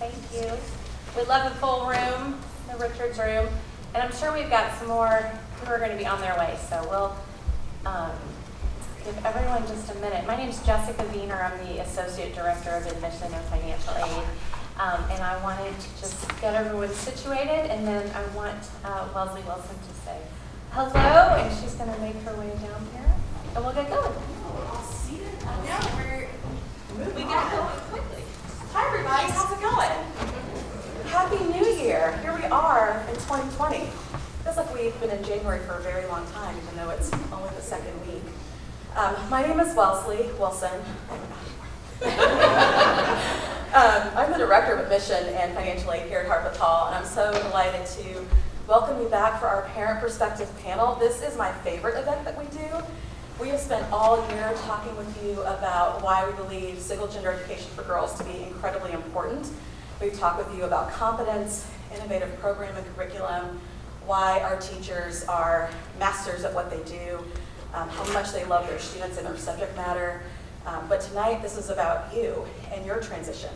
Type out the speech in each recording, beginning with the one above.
Thank you. We love the full room, the Richards room, and I'm sure we've got some more who are going to be on their way. So we'll give everyone just a minute. My name is Jessica Wiener. I'm the Associate Director of Admission and Financial Aid. And I wanted to just get everyone situated, and then I want Wellesley Wilson to say hello, and she's going to make her way down here, and we'll get going. All seated? Yeah, we get going quickly. Hi, everybody. How's it going? Happy New Year. Here we are in 2020. Feels like we've been in January for a very long time, even though it's only the second week. My name is Wellesley Wilson. I'm the Director of Admission and Financial Aid here at Harpeth Hall, and I'm so delighted to welcome you back for our Parent Perspective panel. This is my favorite event that we do. We have spent all year talking with you about why we believe single-gender education for girls to be incredibly important. We've talked with you about competence, innovative program and curriculum, why our teachers are masters at what they do, how much they love their students and their subject matter. But tonight, this is about you and your transition.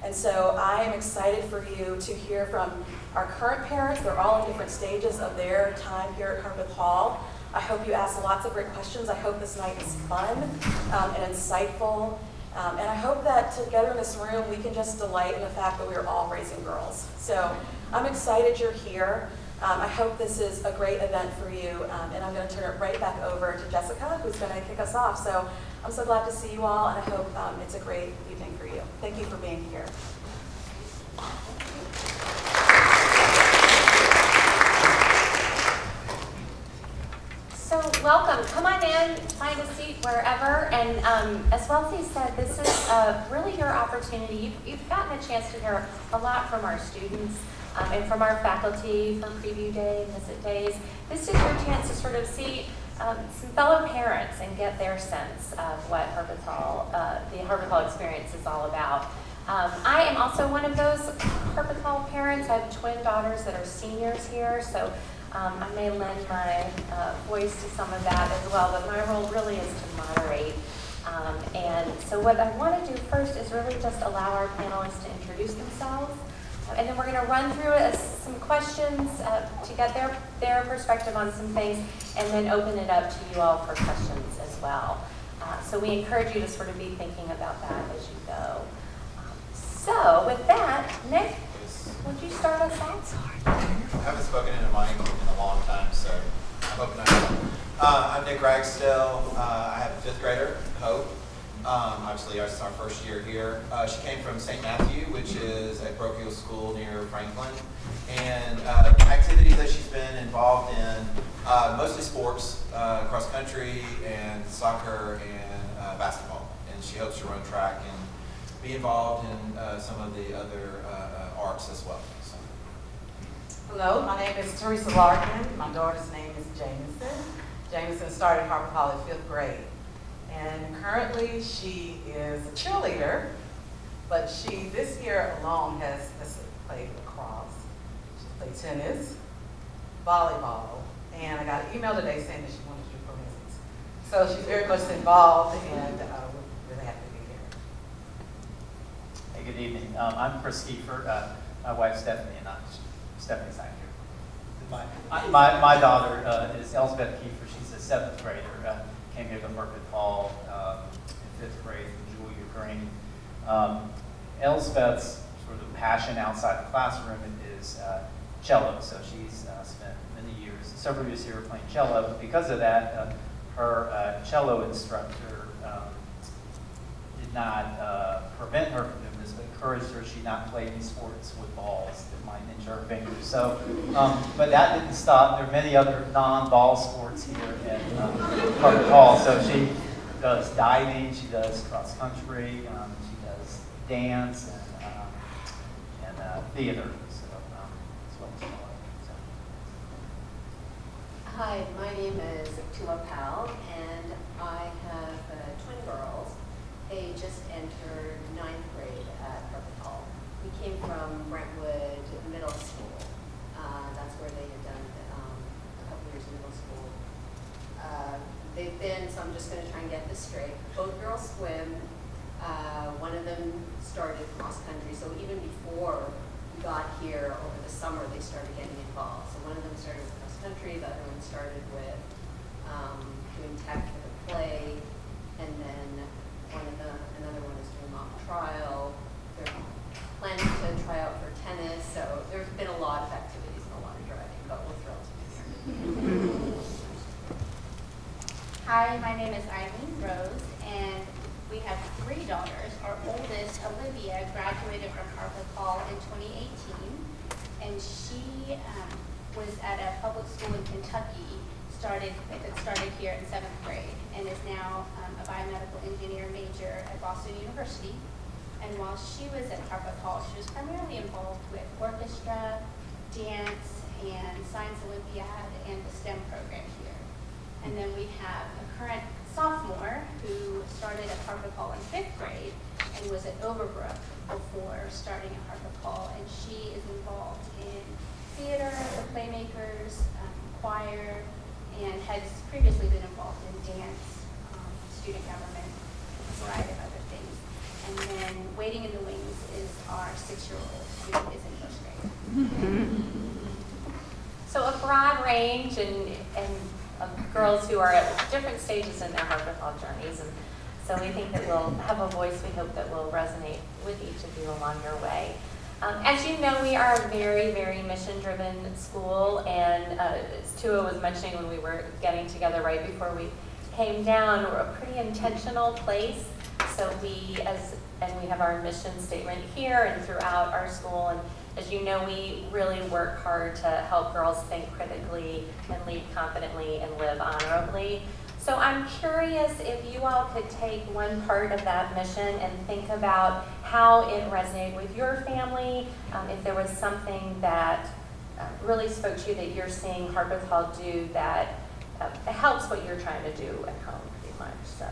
And so I am excited for you to hear from our current parents. They're all in different stages of their time here at Harpeth Hall. I hope you ask lots of great questions. I hope this night is fun and insightful. And I hope that together in this room, we can just delight in the fact that we are all raising girls. So I'm excited you're here. I hope this is a great event for you, and I'm going to turn it right back over to Jessica, who's going to kick us off. So I'm so glad to see you all, and I hope it's a great evening for you. Thank you for being here. So welcome. Come on in, find a seat wherever. And as Wellesley said, this is really your opportunity. You've gotten a chance to hear a lot from our students and from our faculty for preview day and visit days. This is your chance to sort of see some fellow parents and get their sense of what Harpeth Hall, the Harpeth Hall experience is all about. I am also one of those Harpeth Hall parents. I have twin daughters that are seniors here, so I may lend my voice to some of that as well, but my role really is to moderate. And so what I want to do first is really just allow our panelists to introduce themselves. And then we're going to run through some questions to get their perspective on some things, and then open it up to you all for questions as well. So we encourage you to sort of be thinking about that as you go. So with that, Nick, would you start us off? I haven't spoken in a mic in a long time, so I'm hoping I will. I'm Nick Ragsdale. I have a fifth grader, Hope. Obviously, it's our first year here. She came from St. Matthew, which is a parochial school near Franklin. And activities that she's been involved in, mostly sports, cross country and soccer and basketball. And she hopes to run track and be involved in some of the other arts as well. So. Hello, my name is Teresa Larkin. My daughter's name is Jameson. Jameson started Harpeth Hall in 5th grade. And currently she is a cheerleader, but she, this year alone, has played lacrosse. She's played tennis, volleyball, and I got an email today saying that she wanted to do forensics. So she's very much involved, and we're really happy to be here. Hey, good evening. I'm Chris Kiefer. My wife Stephanie and I. Stephanie's not here. My daughter is Elsbeth Kiefer. She's a 7th grader. Came here to Harpeth Hall in 5th grade from Julia Green. Elsbeth's sort of passion outside the classroom is cello. So she's spent many years, several years here playing cello. But because of that, her cello instructor did not prevent her from doing this, but encouraged her she not play any sports with balls that might injure her fingers. So, but that didn't stop. There are many other non-ball sports here at Harpeth Hall. So she does diving, she does cross country, she does dance and theater. So that's what it's called. Hi, my name is Tula Powell, and I have twin girls. They just entered 9th grade at Harpeth Hall. We came from Brentwood Middle School. That's where they had done a couple years in middle school. They've been, so I'm just going to try and get this straight. Both girls swim. One of them started cross country, so even before we got here over the summer, they started getting involved. So one of them started with cross country, the other one started with doing tech for the play, and then another one is doing mock trial. They're planning to try out for tennis, so there's been a lot of activities and a lot of driving, but we're thrilled to be here. Hi, my name is Eileen Rose, and we have 3 daughters. Our oldest, Olivia, graduated from Harpeth Hall in 2018, and she was at a public school in Kentucky, that started here in 7th grade, and is now a biomedical engineer major at Boston University. And while she was at Harpeth Hall, she was primarily involved with orchestra, dance, and science olympiad, and the STEM program here. And then we have a current sophomore who started at Harpeth Hall in 5th grade and was at Overbrook before starting at Harpeth Hall. And she is involved in theater, the Playmakers, choir, and has previously been involved in dance, student government, a variety of other things. And then waiting in the wings is our 6-year-old who is in 1st grade. So a broad range and of girls who are at different stages in their Harpeth Hall journeys. And so we think that we'll have a voice we hope that will resonate with each of you along your way. As you know, we are a very, very mission-driven school, and as Tua was mentioning when we were getting together right before we came down, we're a pretty intentional place. So we have our mission statement here and throughout our school, and as you know, we really work hard to help girls think critically and lead confidently and live honorably. So I'm curious if you all could take one part of that mission and think about how it resonated with your family, if there was something that really spoke to you that you're seeing Harpeth Hall do that helps what you're trying to do at home, pretty much. So.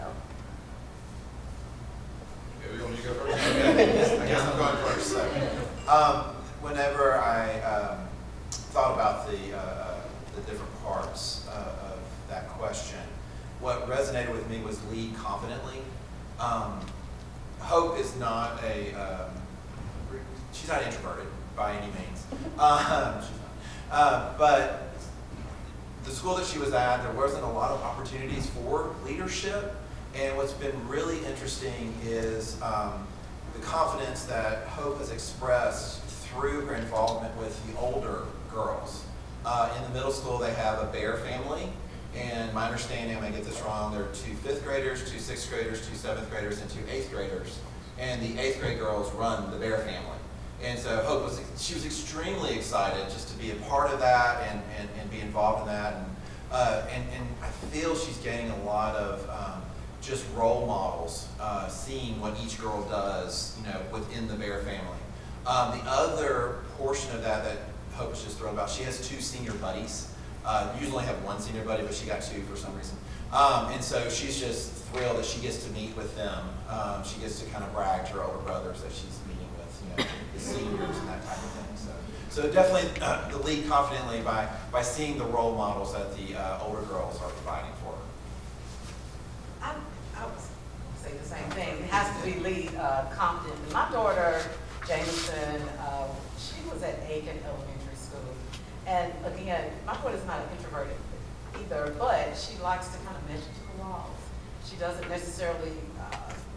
Okay, we want you to go first? Okay. I guess I'm going first. So, whenever I thought about the different parts of that question, what resonated with me was lead confidently. Hope is not she's not introverted by any means. She's not. But the school that she was at, there wasn't a lot of opportunities for leadership. And what's been really interesting is the confidence that Hope has expressed through her involvement with the older girls. In the middle school, they have a Bear family. And my understanding, I may get this wrong, there are 2 5th graders, 2 6th graders, 2 7th graders, and 2 8th graders. And the 8th grade girls run the Bear family. And so Hope was extremely excited just to be a part of that and be involved in that. And I feel she's gaining a lot of just role models, seeing what each girl does, within the Bear family. The other portion of that Hope is just thrilled about, she has 2 senior buddies. Usually have 1 senior buddy, but she got 2 for some reason. And so she's just thrilled that she gets to meet with them. She gets to kind of brag to her older brothers that she's meeting with, the seniors and that type of thing. So definitely the lead confidently by seeing the role models that the older girls are providing for her. I would say the same thing. It has to be lead confident. My daughter, Jameson, she was at Aiken Elementary School. And again, my daughter's not introverted either, but she likes to kind of measure to the walls. She doesn't necessarily,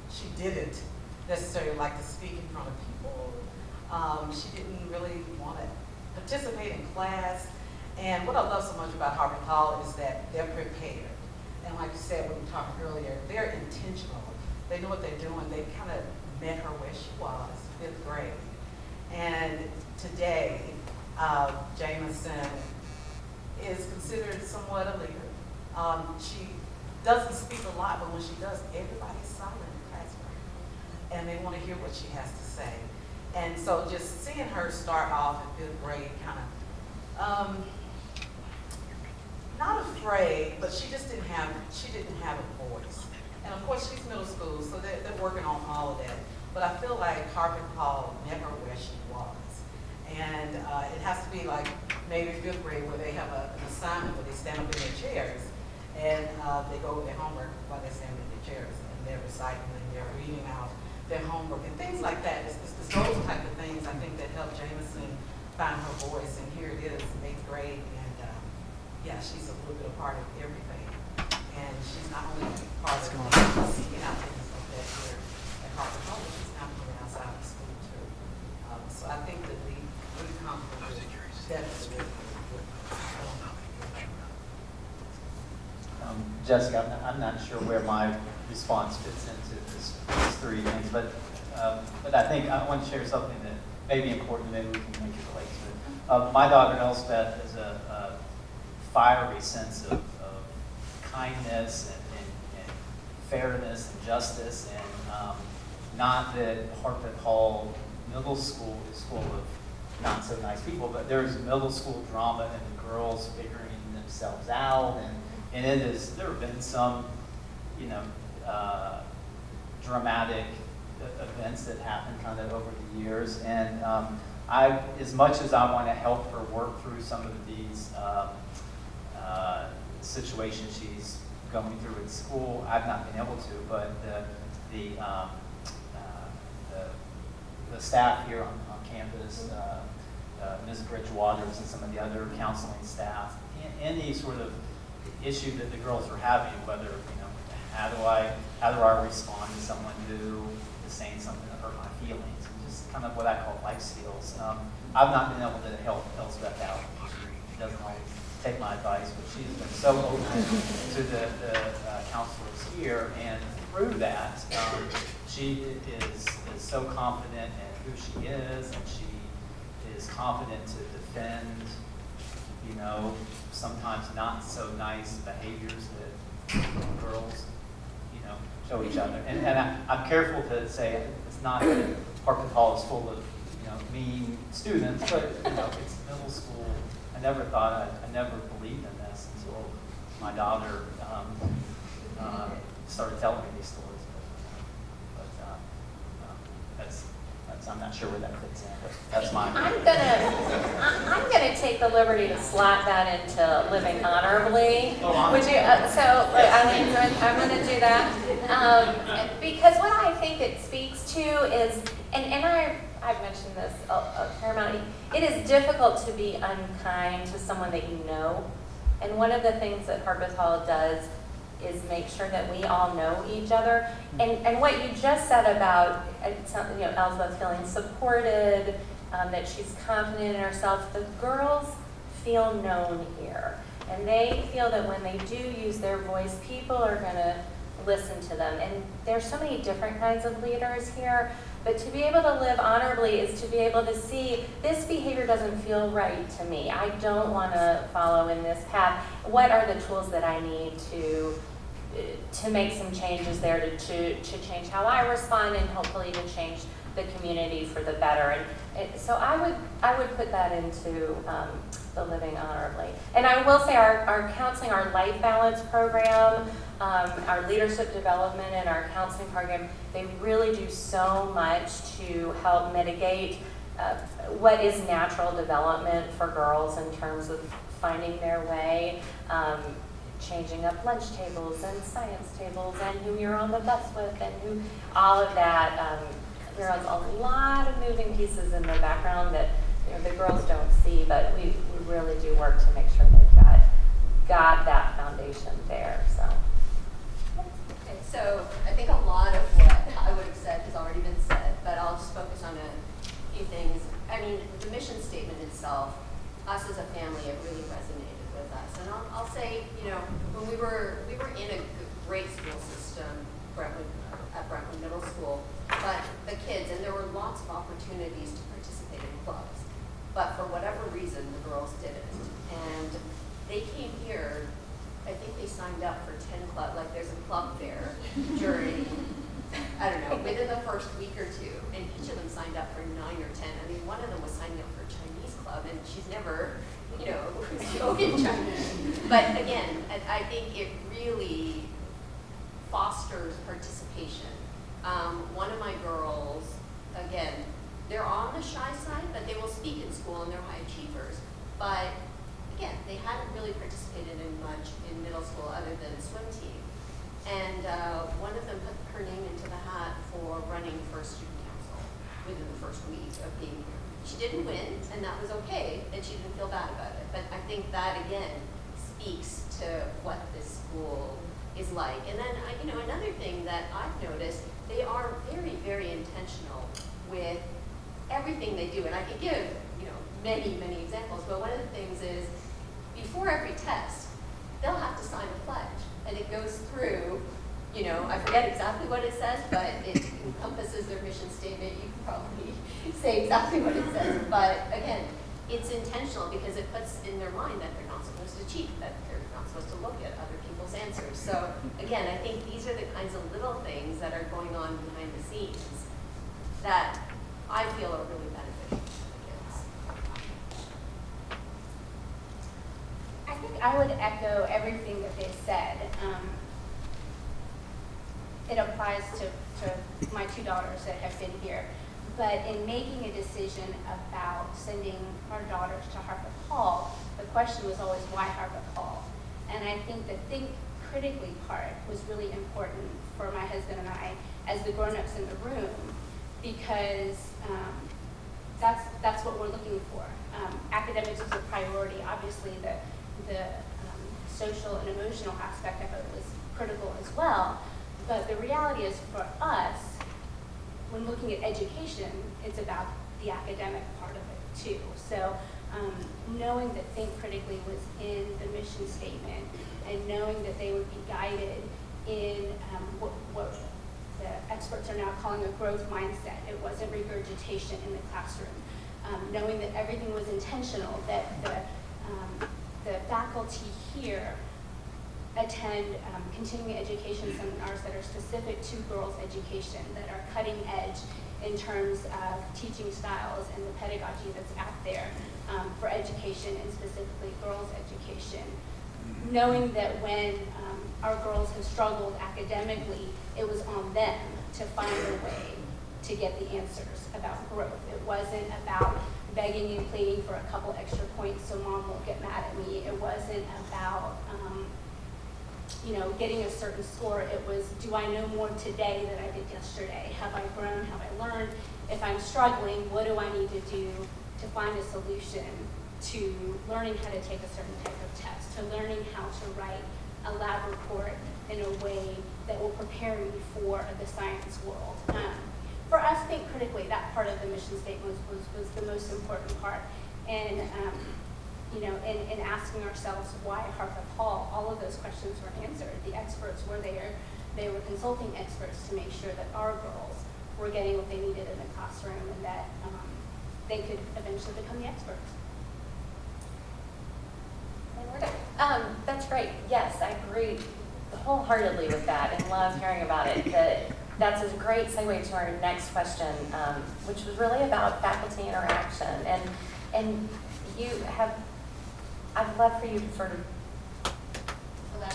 she didn't necessarily like to speak in front of people. She didn't really want to participate in class. And what I love so much about Harpeth Hall is that they're prepared. And like you said when we talked earlier, they're intentional. They know what they're doing. They kind of met her where she was, 5th grade. And today, Jameson is considered somewhat a leader. She doesn't speak a lot, but when she does, everybody's silent in the classroom. And they want to hear what she has to say. And so just seeing her start off in 5th grade, kind of, not afraid, but she didn't have a voice. And of course, she's middle school, so they're working on all of that. But I feel like Harpeth Hall met her where she was. And it has to be like maybe 5th grade where they have an assignment where they stand up in their chairs and they go with their homework while they're standing in their chairs and they're reciting and they're reading out their homework and things like that. It's those type of things I think that help Jameson find her voice. And here it is, 8th grade, and yeah, she's a little bit a part of everything. And she's not only part of seeking out things like that here at Harper College, she's now coming outside of school too. So I think that we compliment definitely. Jessica, I'm not sure where my response fits into these three things, but I think I want to share something that may be important, maybe we can make it relate to it. My daughter Elspeth has a fiery sense of kindness and fairness and justice, and not that Harpeth Hall Middle School is full of not so nice people, but there's middle school drama and the girls figuring themselves out, and there have been some, dramatic events that happened kind of over the years, and as much as I want to help her work through some of these situations she's going through at school, I've not been able to, but the staff here on campus, Ms. Bridgewaters and some of the other counseling staff, any sort of issue that the girls are having, whether, how do I respond to someone who is saying something that hurt my feelings, and just kind of what I call life skills. I've not been able to help Elspeth out. She doesn't always take my advice, but she's been so open to the counselors here, and through that, she is so confident in who she is, and she is confident to defend, sometimes not so nice behaviors that girls, show each other. And I'm careful to say it's not that Harpeth Hall is full of, mean students, but, it's middle school. I never believed in this until my daughter started telling me these stories. But I'm not sure where that fits in, but that's my. I'm gonna take the liberty to slot that into living honorably. Would you? I'm gonna do that because what I think it speaks to is, and I've mentioned this a fair amount. It is difficult to be unkind to someone that you know, and one of the things that Harpeth Hall does is make sure that we all know each other. And what you just said about Elspeth feeling supported, that she's confident in herself, the girls feel known here. And they feel that when they do use their voice, people are going to listen to them. And there's so many different kinds of leaders here, but to be able to live honorably is to be able to see this behavior doesn't feel right to me. I don't want to follow in this path. What are the tools that I need to make some changes there to change how I respond, and hopefully to change the community for the better. And so I would put that into the living honorably. And I will say our counseling, our life balance program, our leadership development and our counseling program, they really do so much to help mitigate what is natural development for girls in terms of finding their way, changing up lunch tables and science tables, and who you're on the bus with, and who all of that. There are a lot of moving pieces in the background that the girls don't see, but we really do work to make sure they've got that foundation there. So. Okay, so I think a lot of what I would have said has already been said, but I'll just focus on a few things. I mean, the mission statement itself, us as a family, it really resonated with us. And I'll say, when we were in a great school system, at Brentwood Middle School, but the kids, and there were lots of opportunities to participate in clubs, but for whatever reason, the girls didn't. And they came here, I think they signed up for 10 clubs, like there's a club there during, I don't know, within the first week or two, and each of them signed up for 9 or 10. I mean, one of them was signing up for a Chinese club, and she's never, spoken Chinese. But again, I think it really fosters participation. One of my girls, again, they're on the shy side, but they will speak in school and they're high achievers. But again, they hadn't really participated in much in middle school other than swim team. And one of them put her name into the hat for running for student council within the first week of being here. She didn't win, and that was okay, and she didn't feel bad about it. But I think that, again, speaks to what this school is like. And then, another thing that I've noticed, they are very, very intentional with everything they do. And I could give, many, many examples, but one of the things is, before every test, they'll have to sign a pledge. And it goes through, I forget exactly what it says, but it encompasses their mission statement. You can probably say exactly what it says. But again, it's intentional because it puts in their mind that they're not supposed to cheat, that they're not supposed to look at other people's answers. So again, I think these are the kinds of little things that are going on behind the scenes that I feel are really beneficial to the kids. I think I would echo everything that they said. It applies to my two daughters that have been here. But in making a decision about sending our daughters to Harpeth Hall, the question was always, why Harpeth Hall? And I think the think critically part was really important for my husband and I as the grown-ups in the room, because that's what we're looking for. Academics is a priority. Obviously, the social and emotional aspect of it was critical as well. But the reality is, for us, when looking at education, it's about the academic part of it too. So knowing that Think Critically was in the mission statement, and knowing that they would be guided in what the experts are now calling a growth mindset. It wasn't regurgitation in the classroom. Knowing that everything was intentional, that the faculty here attend continuing education seminars that are specific to girls' education, that are cutting edge in terms of teaching styles and the pedagogy that's out there for education, and specifically girls' education. Knowing that when our girls have struggled academically, it was on them to find a way to get the answers about growth. It wasn't about begging and pleading for a couple extra points so mom won't get mad at me. It wasn't about getting a certain score. It was, do I know more today than I did yesterday? Have I grown? Have I learned? If I'm struggling, what do I need to do to find a solution to learning how to take a certain type of test, to learning how to write a lab report in a way that will prepare me for the science world. For us, Think Critically, that part of the mission statement was the most important part. And in asking ourselves why Harpeth Hall, all of those questions were answered. The experts were there. They were consulting experts to make sure that our girls were getting what they needed in the classroom, and that they could eventually become the experts. That's great. Yes, I agree wholeheartedly with that and love hearing about it. That's a great segue to our next question, which was really about faculty interaction. And you have, I'd love for you to sort of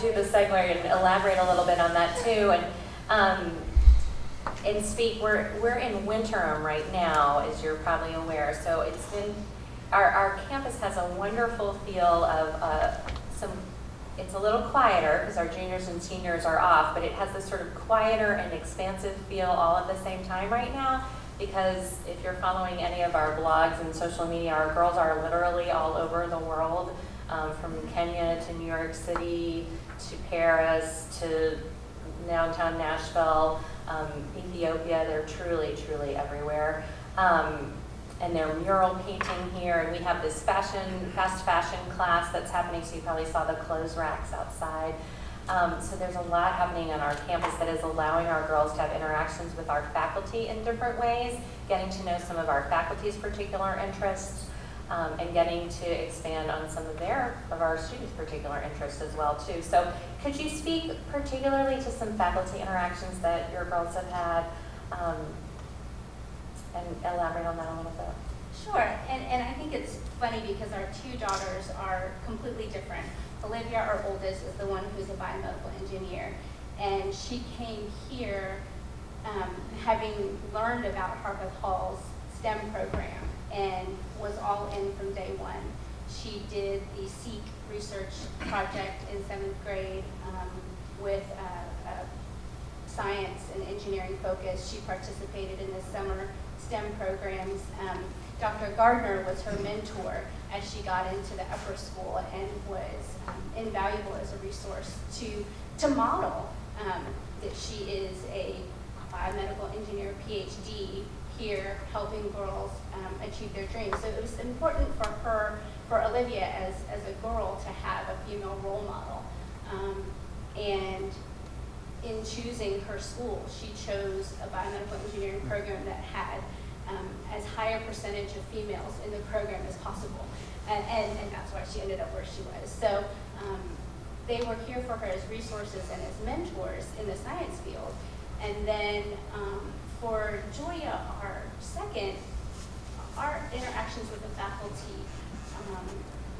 do the segue and elaborate a little bit on that too. And speak, we're in winterim right now, as you're probably aware. So it's been, our campus has a wonderful feel of it's a little quieter because our juniors and seniors are off, but it has this sort of quieter and expansive feel all at the same time right now, because if you're following any of our blogs and social media, our girls are literally all over the world, from Kenya to New York City to Paris to downtown Nashville, Ethiopia. They're truly, truly everywhere. And they're mural painting here, and we have this fast fashion class that's happening, so you probably saw the clothes racks outside. So there's a lot happening on our campus that is allowing our girls to have interactions with our faculty in different ways, getting to know some of our faculty's particular interests, and getting to expand on some of our students' particular interests as well too. So could you speak particularly to some faculty interactions that your girls have had, and elaborate on that a little bit? Sure, and I think it's funny because our two daughters are completely different. Olivia, our oldest, is the one who's a biomedical engineer, and she came here having learned about Harpeth Hall's STEM program and was all in from day one. She did the SEEK research project in 7th grade with science and engineering focus. She participated in the summer STEM programs. Dr. Gardner was her mentor as she got into the upper school and was invaluable as a resource to model that she is a biomedical engineer PhD here helping girls achieve their dreams. So it was important for her, for Olivia as a girl, to have a female role model. And in choosing her school, she chose a biomedical engineering program that had as high a percentage of females in the program as possible. And that's why she ended up where she was. So they were here for her as resources and as mentors in the science field. And then for Joya, our second, our interactions with the faculty,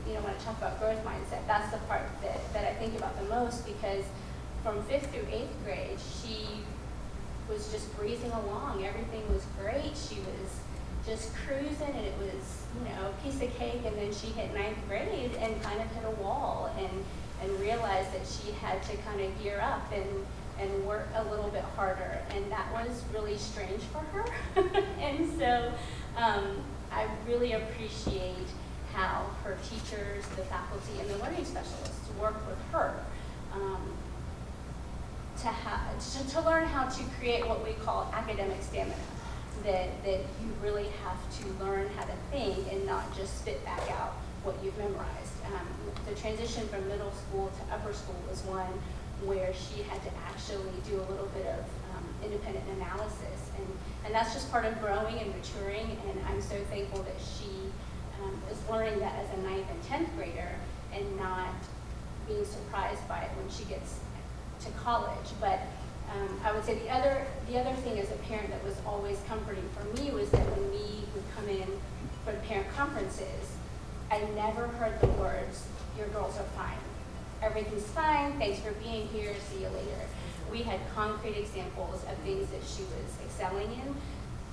when I talk about growth mindset, that's the part that I think about the most, because from 5th through 8th grade, she was just breezing along. Everything was great. She was just cruising, and it was, a piece of cake. And then she hit 9th grade and kind of hit a wall and realized that she had to kind of gear up and work a little bit harder. And that was really strange for her. And so I really appreciate how her teachers, the faculty, and the learning specialists worked with her to learn how to create what we call academic stamina, that you really have to learn how to think and not just spit back out what you've memorized. The transition from middle school to upper school was one where she had to actually do a little bit of independent analysis, and that's just part of growing and maturing, and I'm so thankful that she is learning that as a 9th and 10th grader and not being surprised by it when she gets to college. But I would say the other thing as a parent that was always comforting for me was that when we would come in for the parent conferences, I never heard the words, "Your girls are fine. Everything's fine. Thanks for being here. See you later." We had concrete examples of things that she was excelling in,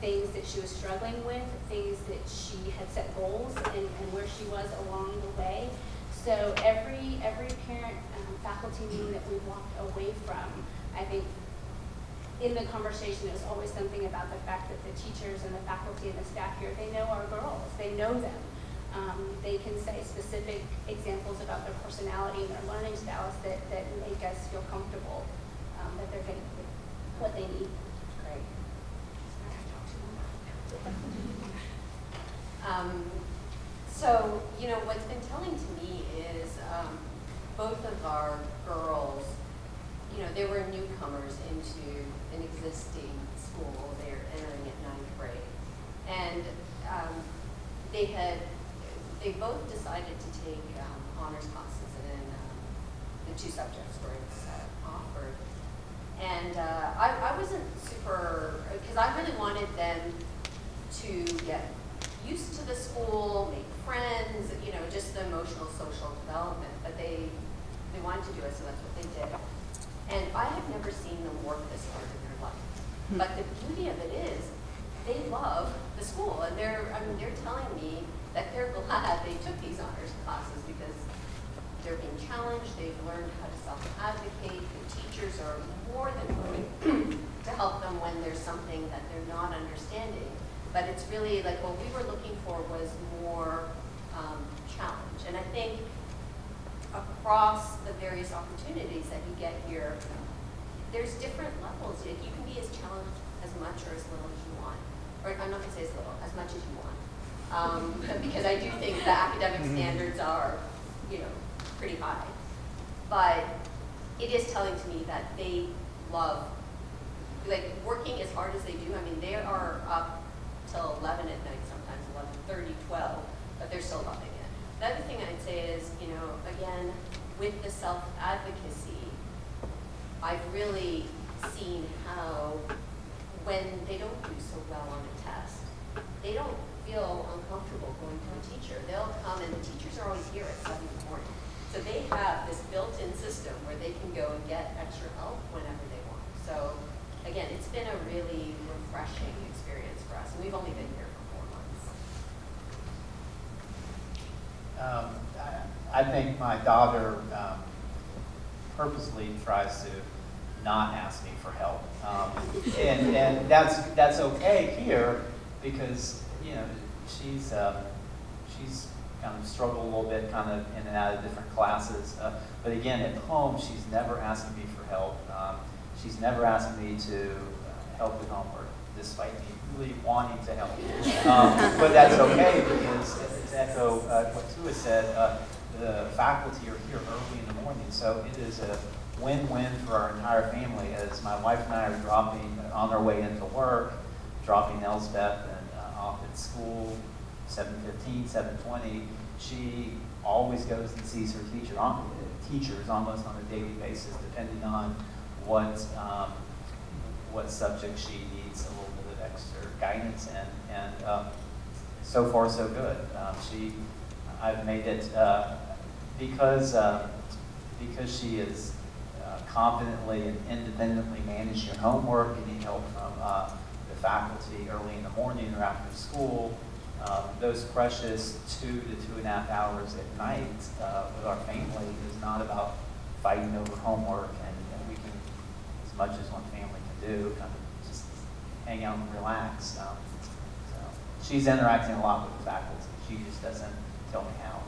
things that she was struggling with, things that she had set goals and where she was along the way. So every parent faculty meeting that we walked away from, I think in the conversation it was always something about the fact that the teachers and the faculty and the staff here, they know our girls, they know them. They can say specific examples about their personality and their learning styles that make us feel comfortable that they're getting what they need. Great. So, what's been telling to me is both of our girls, they were newcomers into an existing school. They're entering at 9th grade. And they both decided to take honors classes in the 2 subjects where it's offered. And I wasn't super, because I really wanted them to get used to the school, make friends, just the emotional, social development. But they wanted to do it, so that's what they did. And I have never seen them work this hard in their life. But the beauty of it is, they love the school, and they're telling me that they're glad they took these honors classes because they're being challenged. They've learned how to self-advocate. The teachers are more than willing to help them when there's something that they're not understanding. But it's really like what we were looking for was more challenge. And I think across the various opportunities that you get here, there's different levels. You can be as challenged as much or as little as you want. Or I'm not going to say as little, as much as you want. Because I do think the academic standards are, pretty high. But it is telling to me that they love, working as hard as they do. I mean, they are up till 11 at night, sometimes 11:30, 12, but they're still loving it. The other thing I'd say is, again, with the self-advocacy, I've really seen how when they don't do so well on a test, they don't feel uncomfortable going to a teacher. They'll come, and the teachers are always here at 7 in the morning. So they have this built-in system where they can go and get extra help whenever they want. So again, it's been a really refreshing experience for us, and we've only been here for 4 months. I think my daughter purposely tries to not ask me for help. And that's okay here because, you know, she's kind of struggled a little bit, kind of in and out of different classes. But again, at home, she's never asking me for help. She's never asking me to help with homework, despite me really wanting to help. But that's okay because, to echo what Tua said, the faculty are here early in the morning, so it is a win-win for our entire family as my wife and I are on our way into work, dropping Elsbeth off at school, 7:15, 7:20. She always goes and sees her teachers almost on a daily basis, depending on what subject she needs a little bit of extra guidance in. And so far, so good. I've made it, because she is confidently and independently managing her homework, getting help from the faculty early in the morning or after school. Those precious 2 to 2.5 hours at night with our family is not about fighting over homework, and we can, as much as one family can do, kind of just hang out and relax. So she's interacting a lot with the faculty. She just doesn't tell me how.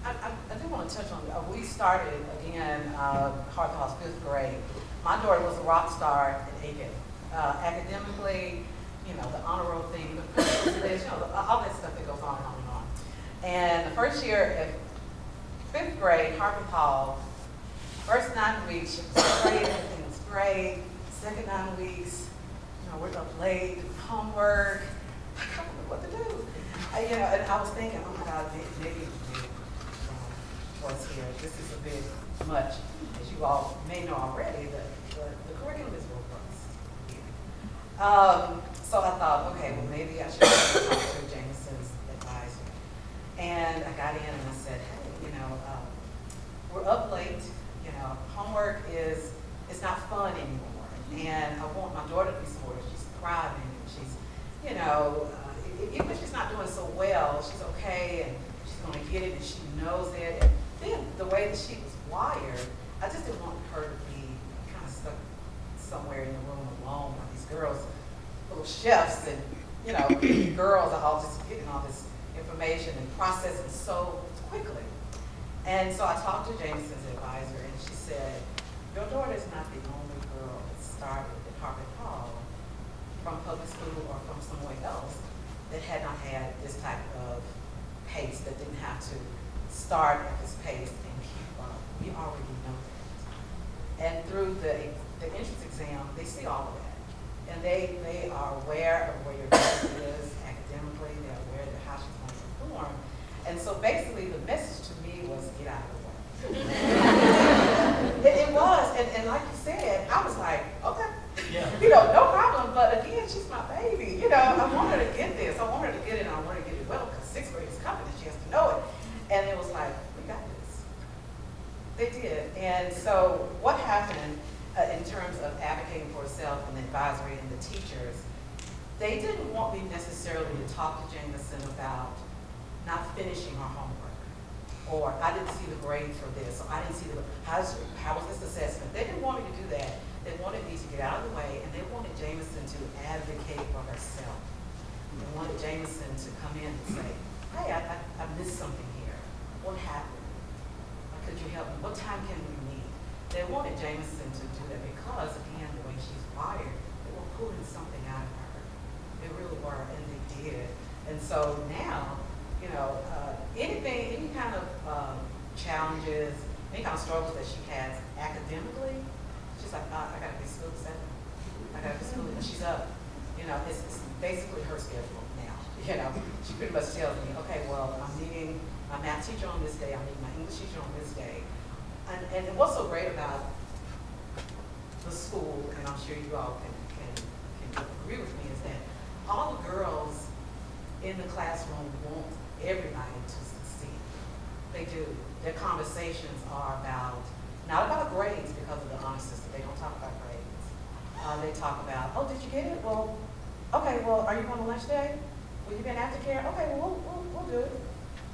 I do want to touch on, we started again, Harper Hall's 5th grade. My daughter was a rock star at Aiken. Academically, you know, the honor roll thing, you know, all that stuff that goes on and on and on. And the first year at 5th grade, Harper Hall, first 9 weeks, she was great, everything was great. Second 9 weeks, you know, we're up late, homework, I don't know what to do. You know, and I was thinking, oh my God, maybe here. This is a bit much. As you all may know already, the curriculum is robust. So I thought, okay, well maybe I should talk to Jameson's advisor. And I got in and I said, hey, you know, we're up late. You know, homework it's not fun anymore. And I want my daughter to be supported. She's thriving. And she's, you know, even if she's not doing so well, she's okay and she's going to get it and she knows it. And then the way that she was wired, I just didn't want her to be kind of stuck somewhere in the room alone with these girls, little chefs, and you know, girls are all just getting all this information and processing so quickly. And so I talked to Jameson's advisor, and she said, "Your daughter is not the only girl that started at Harper Hall from public school or from somewhere else that had not had this type of pace, that didn't have to start at this pace and keep up. We already know that." And through the entrance exam, they see all of that. And they are aware of where your daughter is academically, they're aware of how she's going to perform. And so basically the message to me was, get out of the way. It was, and like you said, I was like, okay, yeah. You know, no problem, but again, she's my baby. You know, I want her to get this, I want her to get it, and I want her to get it well, because 6th grade is coming and she has to know it. And it was like, we got this. They did. And so what happened in terms of advocating for herself and the advisory and the teachers, they didn't want me necessarily to talk to Jameson about not finishing her homework, or I didn't see the grade for this, or I didn't see how was this assessment. They didn't want me to do that. They wanted me to get out of the way, and they wanted Jameson to advocate for herself. They wanted Jameson to come in and say, hey, I missed something here. What happened? Could you help me? What time can we meet? They wanted Jameson to do that because, again, the way she's wired, they were pulling something out of her. They really were, and they did. And so now, you know, any kind of challenges, any kind of struggles that she has academically, she's like, I gotta be school at 7. I gotta be school, and she's up. You know, it's basically her schedule now. You know, she pretty much tells me, okay, well, I'm meeting my math teacher on this day, I'm meeting my English teacher on this day. And what's so great about the school, and I'm sure you all can agree with me, is that all the girls in the classroom want everybody to succeed. They do. Their conversations are not about grades because of the honor system. They don't talk about grades. They talk about, oh, did you get it? Well, Okay, well, are you going to lunch today? Will you be in aftercare? Okay, well, we'll do it.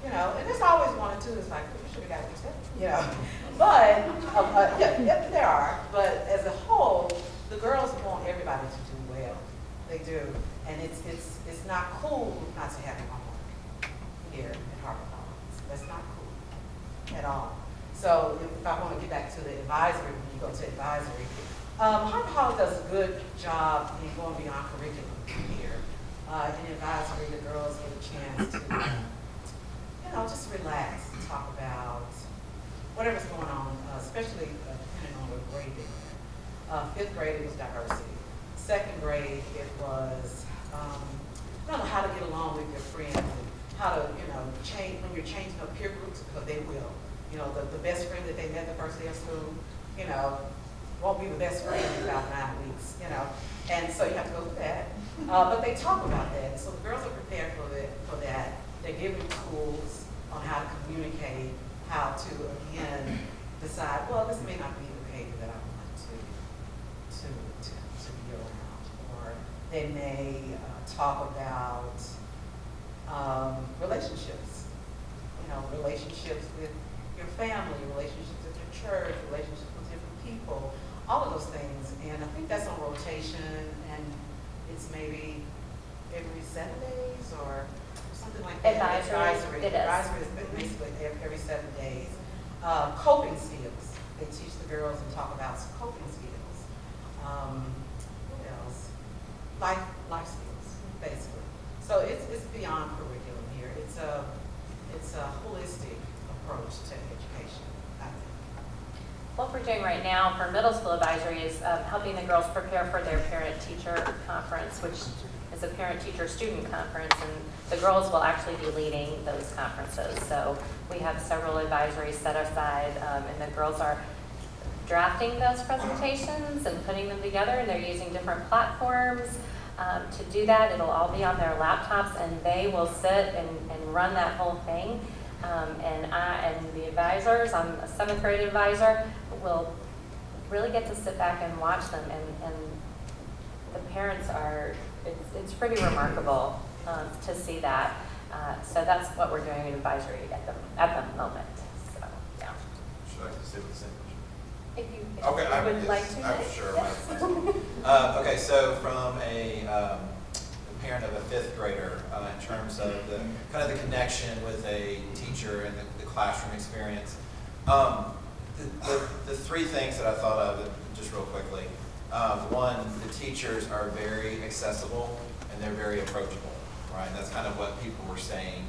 You know, and there's always one or two that's like, you should have got this, you know. But, yeah, there are. But as a whole, the girls want everybody to do well. They do. And it's not cool not to have homework here at Harper Collins. That's not cool at all. So if I want to get back to the advisory, when you go to advisory, Harper Collins does a good job in going beyond curriculum here. In advisory, the girls get a chance to just relax and talk about whatever's going on, especially depending on what grade they're in. Fifth grade, it was diversity. Second grade, it was how to get along with your friends, and how to, change when you're changing up peer groups, because they will. The best friend that they met the first day of school, won't be the best friend in about 9 weeks, And so you have to go through that. But they talk about that. So the girls are prepared for that. They're given tools on how to communicate, how to, again, decide, well, this may not be the behavior that I want to be around. Or they may talk about relationships, relationships with your family, relationships with your church, relationships with different people, all of those things. And I think that's on rotation, and it's maybe every 7 days or something like that. Advisory. It is. Advisory is basically every 7 days. Coping skills. They teach the girls and talk about some coping skills. What else? Life skills, basically. So it's beyond curriculum here. It's a holistic approach to education, I think. What we're doing right now for middle school advisory is helping the girls prepare for their parent-teacher conference, which is a parent-teacher-student conference, and the girls will actually be leading those conferences. So we have several advisories set aside, and the girls are drafting those presentations and putting them together, and they're using different platforms to do that. It'll all be on their laptops, and they will sit and run that whole thing. And the advisors, I'm a 7th grade advisor, will really get to sit back and watch them, and the parents are, it's pretty remarkable to see that. So that's what we're doing in advisory at the moment. So, yeah. Should I stay with the same question? If you Okay, would like to. I'm sure. Yes. Okay, so from a parent of a 5th grader, in terms of the kind of the connection with a teacher and the classroom experience, the 3 things that I thought of, just real quickly. One, the teachers are very accessible and they're very approachable, right? That's kind of what people were saying,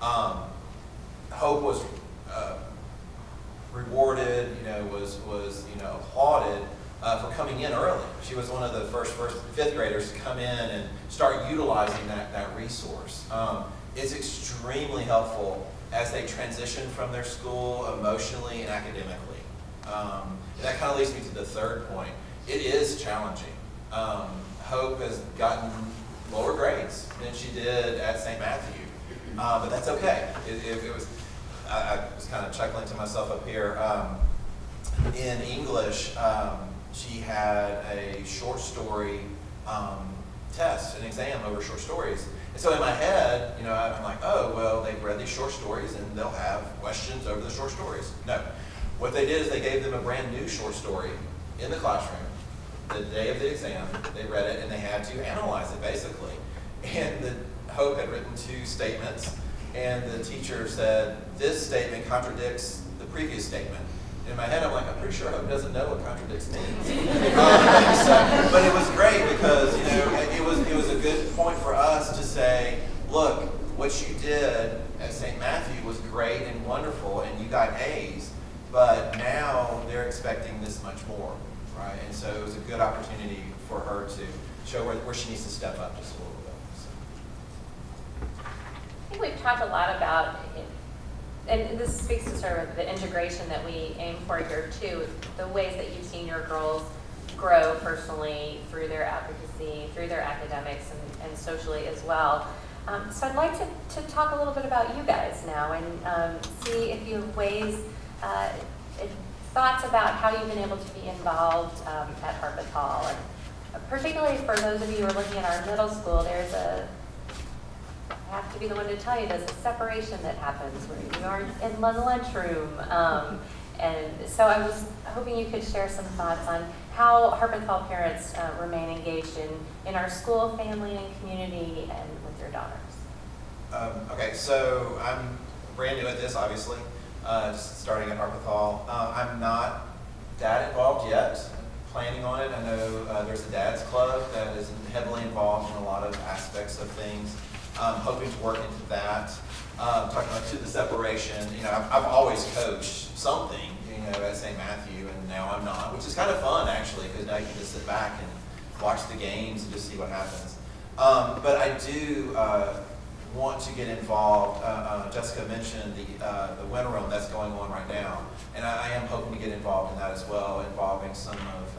Hope was rewarded, was applauded for coming in early. She was one of the first 5th graders to come in and start utilizing that resource. It's extremely helpful as they transition from their school emotionally and academically. And that kind of leads me to the 3rd point. It is challenging. Hope has gotten lower grades than she did at St. Matthew, but that's okay. I was kind of chuckling to myself up here. In English, she had a short story test, an exam over short stories. And so in my head, I'm like, oh, well, they've read these short stories and they'll have questions over the short stories. No. What they did is they gave them a brand new short story in the classroom. The day of the exam, they read it and they had to analyze it, basically. And Hope had written 2 statements, and the teacher said, this statement contradicts the previous statement. In my head, I'm like, I'm pretty sure Hope doesn't know what contradicts means. But it was great because, it was a good point for us to say, look, what you did at St. Matthew was great and wonderful, and you got A's, but now they're expecting this much more, right? And so it was a good opportunity for her to show where she needs to step up just a little bit. So. I think we've talked a lot about, and this speaks to sort of the integration that we aim for here too, the ways that you've seen your girls grow personally through their advocacy, through their academics, and socially as well. So I'd like to talk a little bit about you guys now and see if you have ways, thoughts about how you've been able to be involved at Harpeth Hall. And particularly for those of you who are looking at our middle school, I have to be the one to tell you, there's a separation that happens where you aren't in the lunchroom. And so I was hoping you could share some thoughts on how Harpeth Hall parents remain engaged in our school, family, and community, and with their daughters. Okay, so I'm brand new at this, obviously, just starting at Harpeth Hall. I'm not that involved yet, planning on it. I know there's a dad's club that is heavily involved in a lot of aspects of things. I'm hoping to work into that. Talking about the separation, I've always coached something, at St. Matthew, and now I'm not, which is kind of fun actually, because now you can just sit back and watch the games and just see what happens. But I do want to get involved. Jessica mentioned the winter room that's going on right now, and I am hoping to get involved in that as well, involving some of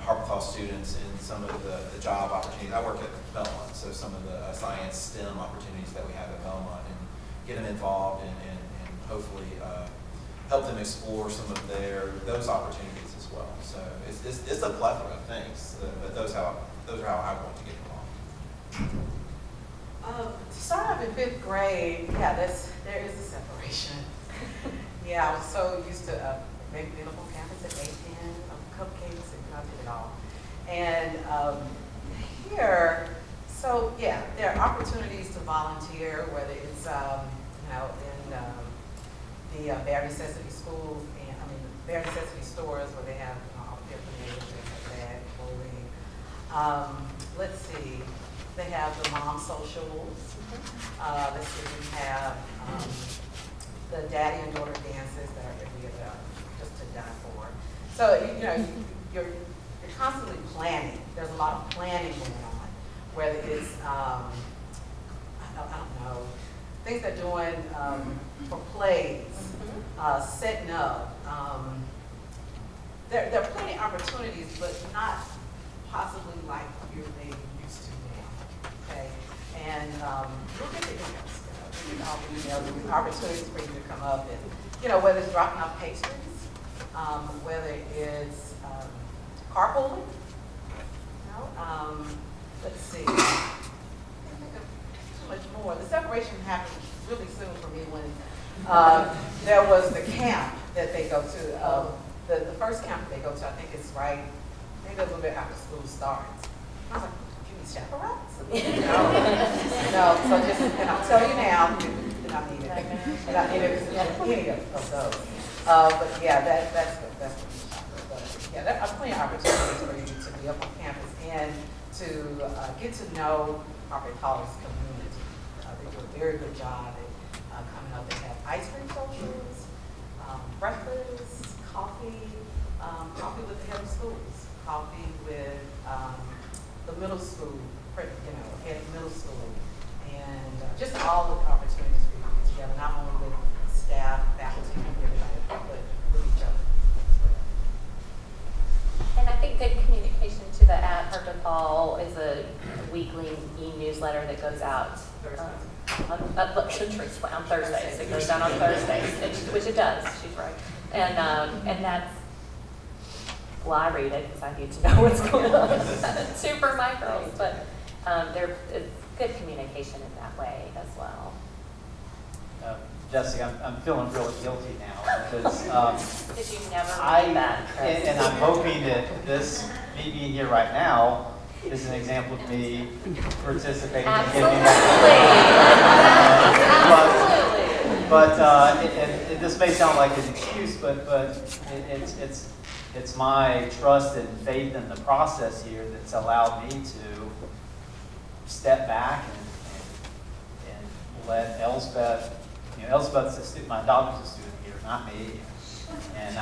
Harpeth Hall students in some of the job opportunities. I work at Belmont, so some of the science STEM opportunities that we have at Belmont, and get them involved and hopefully help them explore some of those opportunities as well. So it's a plethora of things, but those are how I want to get involved. To start off in 5th grade, yeah, there is a separation. Yeah, I was so used to maybe being up on campus at 8:10, cupcakes, and I did it all. And here, so yeah, there are opportunities to volunteer, whether it's in the bare necessity schools, and bare necessity stores where they have all different things like that, clothing. Let's see, they have the mom socials. Let's see, we have the daddy and daughter dances that are every other, just to die for. So you're constantly planning. There's a lot of planning going on, whether it's I don't know, things they're doing for plays, setting up. There are plenty of opportunities, but not possibly like they used to now. Okay, and you'll get the emails. You get all the emails and opportunities for you to come up and whether it's dropping off pastries, whether it's carpooling. Let's see. I can't think of too much more. The separation happened really soon for me when there was the camp that they go to. The first camp they go to, I think it's right, maybe a little bit after school starts. I was like, do you need chaperones? No, so just, and I'll tell you now, you do not need it. And I need it any of those. But yeah, that's what but yeah, there are plenty of opportunities for you to be up on campus and to get to know Harpeth Hall's community. They do a very good job at coming up. They have ice cream socials, breakfast, coffee with the head of schools, coffee with the middle school, head of middle school, and just all the opportunities for you to get together, not only with staff, faculty, and everybody, but with each other as well. And I think good communication to the at Harpeth Hall is a weekly e-newsletter that goes out on Thursdays. It goes down on Thursdays, which it does. She's right. And that's, well, I read it because I need to know what's going on too for my girls. But it's good communication in that way as well. Jessica, I'm feeling really guilty now because Did you never read that, Chris? and I'm hoping that this, me being here right now, is an example of me participating in giving Absolutely. But this may sound like an excuse, but it's my trust and faith in the process here that's allowed me to step back and let Elsbeth. Elsbeth's a student, my daughter's a student here, not me. And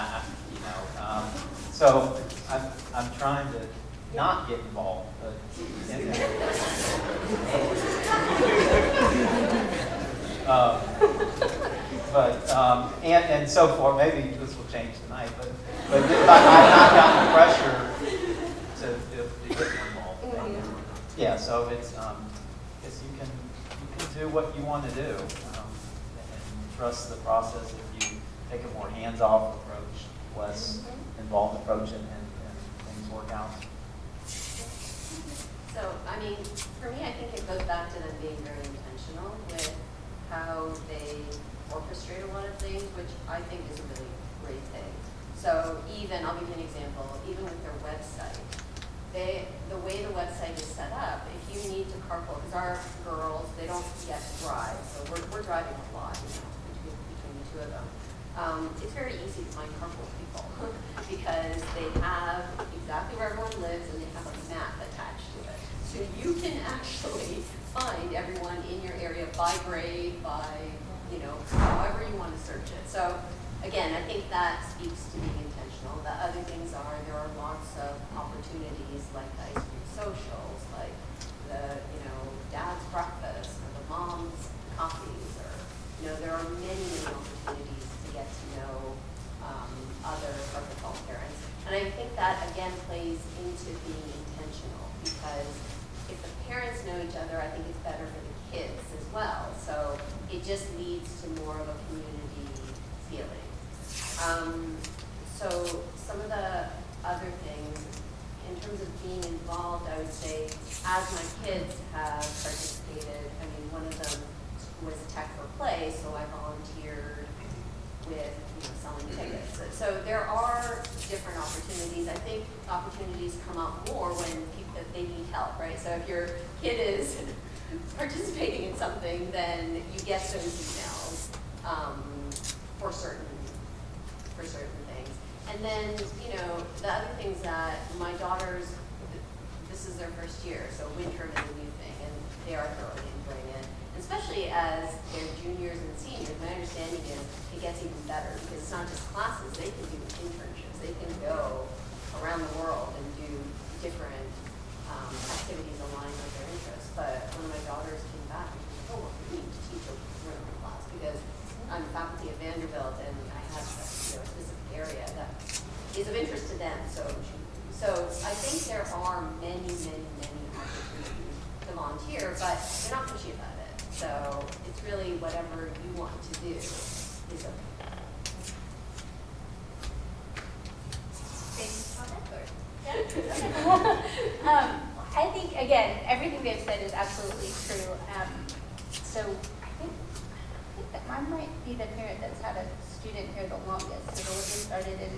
so I'm trying to not get involved, but and so forth. Maybe this will change tonight, but I've not gotten the pressure to get involved. Yeah, so it's you can do what you want to do. Trust the process if you take a more hands-off approach, less involved approach, and things work out. So, I mean, for me, I think it goes back to them being very intentional with how they orchestrate a lot of things, which I think is a really great thing. So even, I'll give you an example, even with their website, the way the website is set up, if you need to carpool, because our girls, they don't yet drive, so we're driving a lot, between the two of them. It's very easy to find carpool people because they have exactly where everyone lives and they have a map attached to it. So you can actually find everyone in your area by grade, by, however you want to search it. So again, I think that speaks to being intentional. The other things are, there are lots of opportunities like the ice cream socials, like the, dad's breakfast or the mom's coffees, or, there are many, many opportunities to get to know other Harpeth Hall parents. And I think that, again, plays into being intentional, because if the parents know each other, I think it's better for the kids as well. So it just leads to more of a community feeling. So some of the other things, in terms of being involved, I would say, as my kids have participated, one of them was Tech for Play, so I volunteered with selling tickets. So there are different opportunities. I think opportunities come up more when they need help, right? So if your kid is participating in something, then you get those emails for certain things. And then, the other things that my daughters, this is their first year, so winter is a new thing, and they are thoroughly enjoying it. Especially as they're juniors and seniors, my understanding is it gets even better, because it's not just classes, they can do internships, they can go around the world and do different activities aligned with their interests. But one of my daughters came back and said, oh, we need to teach a room class, because I'm faculty at Vanderbilt and I have a specific area that is of interest to them. So I think there are many, many, many opportunities to volunteer, but they're not pushy about it. So it's really whatever you want to do is okay. I think, again, everything they've said is absolutely true. So I think that mine might be the parent that's had a student here the longest. So the Olivia started in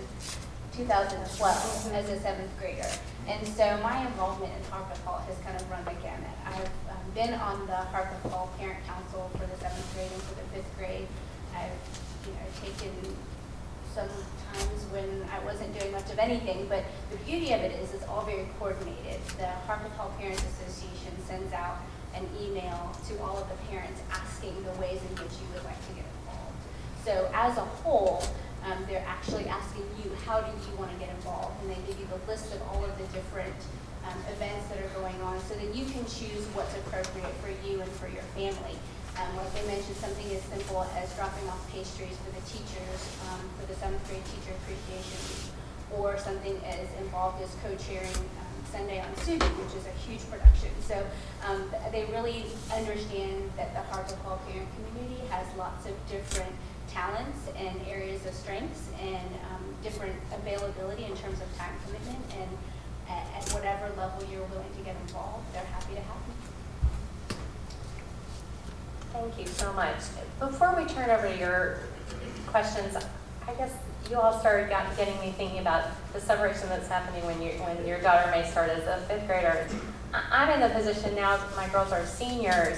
2012 as a 7th grader. And so my involvement in Harpeth Hall has kind of run the gamut. I've been on the Harpeth Hall Parent Council for the 7th grade and for the 5th grade. I've taken some times when I wasn't doing much of anything, but the beauty of it is it's all very coordinated. The Harpeth Hall Parents Association sends out an email to all of the parents asking the ways in which you would like to get involved. So as a whole, they're actually asking you, how do you want to get involved? And they give you the list of all of the different events that are going on, so that you can choose what's appropriate for you and for your family. Like they mentioned, something as simple as dropping off pastries for the teachers for the 7th grade Teacher Appreciation Week, or something as involved as co-chairing Sunday on Student, which is a huge production. So they really understand that the Harpeth Hall parent community has lots of different talents and areas of strengths, and different availability in terms of time commitment, and at whatever level you're willing to get involved, they're happy to have you. Thank you so much. Before we turn over to your questions, I guess you all started getting me thinking about the separation that's happening when your daughter may start as a 5th grader. I'm in the position now, my girls are seniors,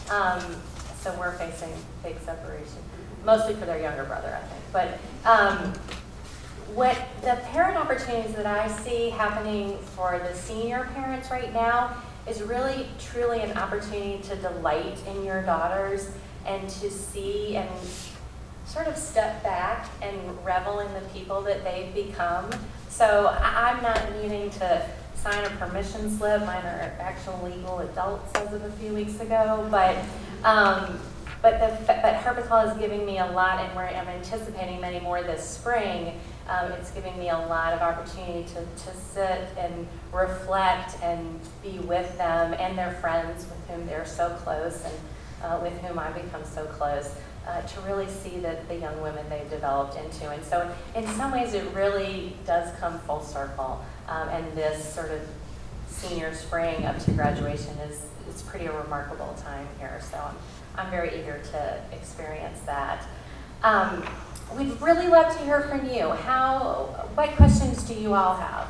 so we're facing big separation, mostly for their younger brother, I think. But what the parent opportunities that I see happening for the senior parents right now is really truly an opportunity to delight in your daughters and to see and sort of step back and revel in the people that they've become. So I'm not needing to sign a permission slip. Mine are actual legal adults as of a few weeks ago, but Harpeth Hall is giving me a lot, and I'm anticipating many more this spring. It's giving me a lot of opportunity to sit and reflect and be with them and their friends with whom they're so close, and with whom I've become so close, to really see the young women they've developed into. And so in some ways it really does come full circle, and this sort of senior spring up to graduation is pretty a remarkable time here. So I'm very eager to experience that. We'd really love to hear from you. What questions do you all have?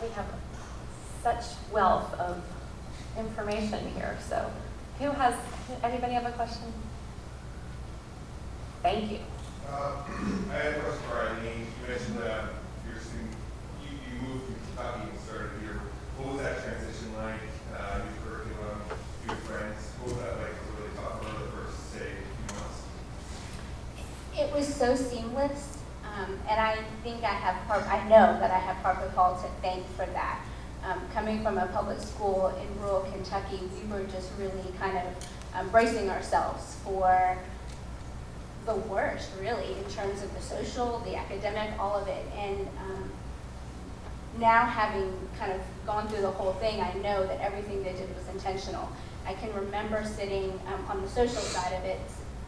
We have such wealth of information here. So anybody have a question? Thank you. I had a question for Eileen. You mentioned that you moved from Kentucky and started here. What was that transition like? New curriculum, new friends. What was that like to really talk about the first, say, few months? It was so seamless, and I think I know that I have Harper Hall to thank for that. Coming from a public school in rural Kentucky, we were just really kind of bracing ourselves for the worst, really, in terms of the social, the academic, all of it. And now having kind of gone through the whole thing, I know that everything they did was intentional. I can remember sitting on the social side of it,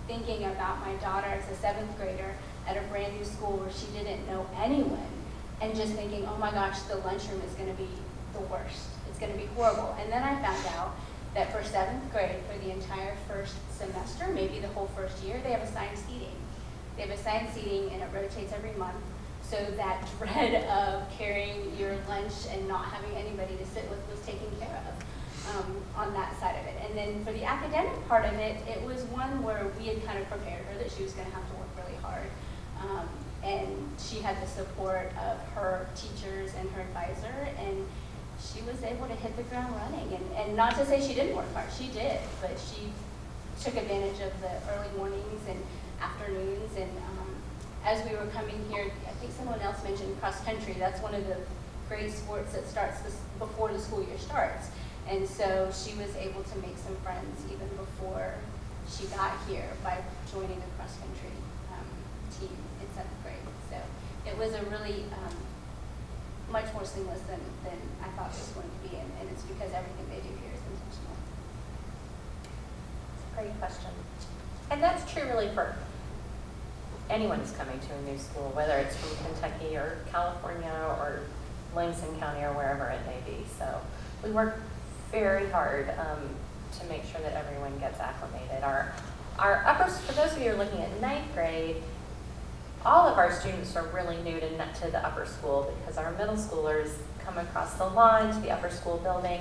thinking about my daughter as a 7th grader at a brand new school where she didn't know anyone, and just thinking, oh my gosh, the lunchroom is going to be the worst. It's going to be horrible. And then I found out that for 7th grade, for the entire first semester, maybe the whole first year, they have assigned seating. They have assigned seating, and it rotates every month. So that dread of carrying your lunch and not having anybody to sit with was taken care of on that side of it. And then for the academic part of it, it was one where we had kind of prepared her that she was going to have to work really hard. And she had the support of her teachers and her advisor, and she was able to hit the ground running. And not to say she didn't work hard, she did, but she took advantage of the early mornings and afternoons. And as we were coming here, I think someone else mentioned cross country. That's one of the great sports that starts before the school year starts. And so she was able to make some friends even before she got here by joining the cross country team in 7th grade. So it was a really much more seamless than I thought it was going to be, and it's because everything they do here is intentional. It's a great question. And that's true really for anyone who's coming to a new school, whether it's from Kentucky or California or Williamson County or wherever it may be. So we work very hard to make sure that everyone gets acclimated. Our uppers, for those of you who are looking at 9th grade, all of our students are really new to the upper school because our middle schoolers come across the lawn to the upper school building,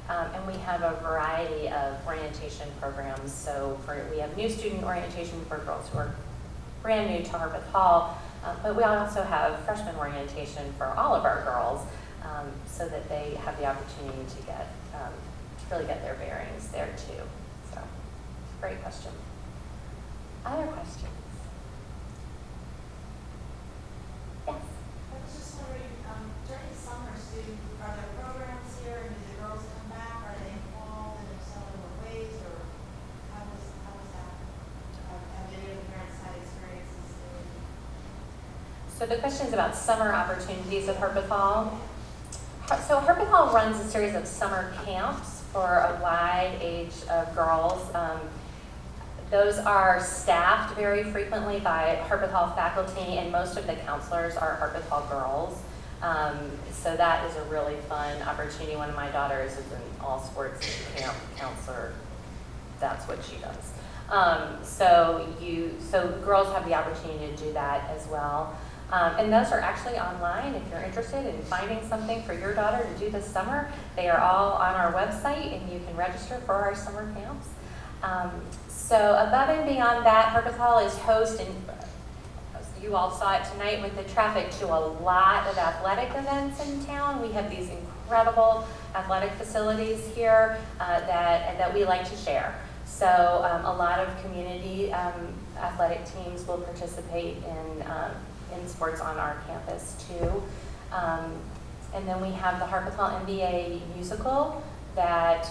and we have a variety of orientation programs. So we have new student orientation for girls who are brand new to Harpeth Hall, but we also have freshman orientation for all of our girls, so that they have the opportunity to really get their bearings there too. So, great question. Other questions? Yes. I was just wondering, during the summer, are there programs here, and do the girls come back? Are they involved, and if so, in what ways, or how was that? Have any of the parents had experiences doing? So the question is about summer opportunities at Harpeth Hall. So Harpeth Hall runs a series of summer camps for a wide age of girls. Those are staffed very frequently by Harpeth Hall faculty, and most of the counselors are Harpeth Hall girls. So that is a really fun opportunity. One of my daughters is an all-sports camp counselor. That's what she does. So girls have the opportunity to do that as well. And those are actually online if you're interested in finding something for your daughter to do this summer. They are all on our website, and you can register for our summer camps. So above and beyond that, Harpeth Hall is host, and you all saw it tonight with the traffic, to a lot of athletic events in town. We have these incredible athletic facilities here that we like to share. So a lot of community athletic teams will participate in sports on our campus too. And then we have the Harpeth Hall MBA musical that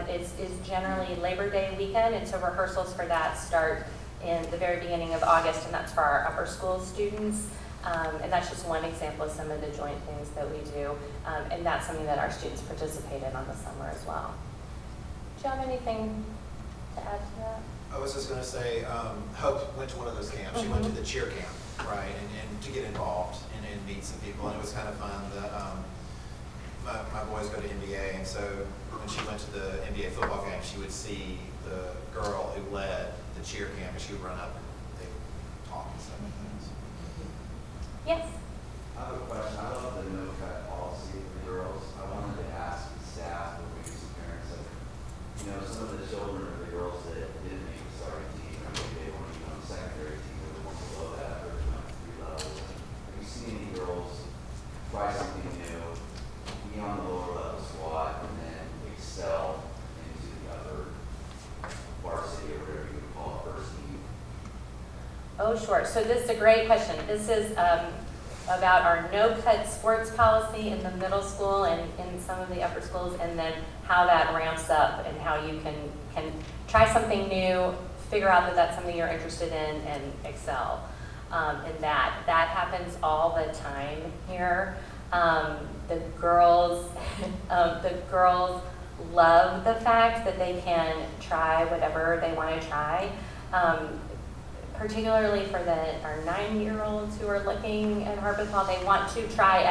is generally Labor Day weekend, and so rehearsals for that start in the very beginning of August, and that's for our upper school students. And that's just one example of some of the joint things that we do, and that's something that our students participate in on the summer as well. Do you have anything to add to that? I was just going to say, Hope went to one of those camps. She went to the cheer camp, right, and to get involved and meet some people, and it was kind of fun. my boys go to NBA, and so when she went to the NBA football game, she would see the girl who led the cheer camp, and she would run up and they would talk and stuff like that. So. Yes? I have a question. I love the no-cut policy for girls. I wanted to ask the staff or maybe some parents, like, you know, some of the children or the girls that didn't make the starting team, or maybe they weren't even on the secondary team, they were below that, or like 3 levels. Have you seen any girls try something new, be on the lower level squad, and then excel into the upper varsity or whatever you would call it, first team? Oh, sure. So this is a great question. This is about our no-cut sports policy in the middle school and in some of the upper schools, and then how that ramps up and how you can try something new, figure out that that's something you're interested in, and excel in that. That happens all the time here. The girls love the fact that they can try whatever they want to try. Particularly for our 9-year-olds who are looking at Harpeth Hall, they want to try,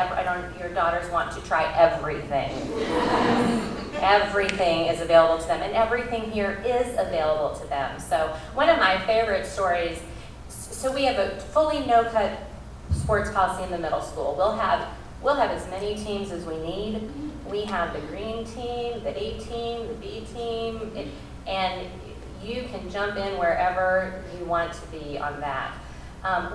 your daughters want to try everything. Everything is available to them, and everything here is available to them. So one of my favorite stories, so we have a fully no-cut sports policy in the middle school. We'll have as many teams as we need. We have the green team, the A team, the B team, and you can jump in wherever you want to be on that.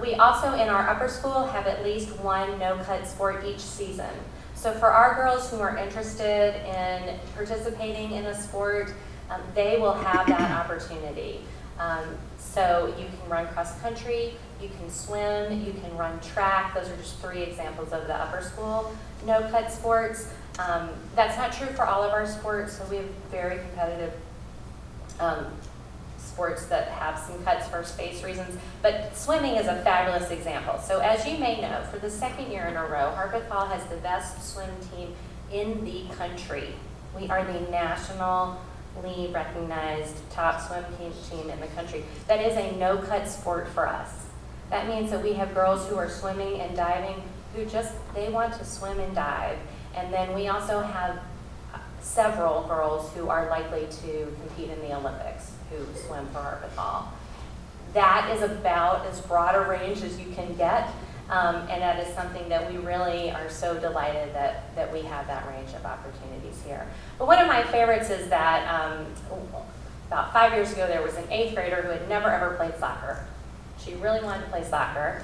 We also, in our upper school, have at least one no-cut sport each season. So for our girls who are interested in participating in a sport, they will have that opportunity. So you can run cross country, you can swim, you can run track. Those are just 3 examples of the upper school no-cut sports. That's not true for all of our sports, so we have very competitive sports that have some cuts for space reasons, but swimming is a fabulous example. So as you may know, for the 2nd year in a row, Harpeth Hall has the best swim team in the country. We are the nationally recognized top swim team in the country. That is a no-cut sport for us. That means that we have girls who are swimming and diving who they want to swim and dive. And then we also have several girls who are likely to compete in the Olympics who swim for Harpeth Hall. That is about as broad a range as you can get, and that is something that we really are so delighted that we have that range of opportunities here. But one of my favorites is that about 5 years ago there was an 8th grader who had never ever played soccer. She really wanted to play soccer,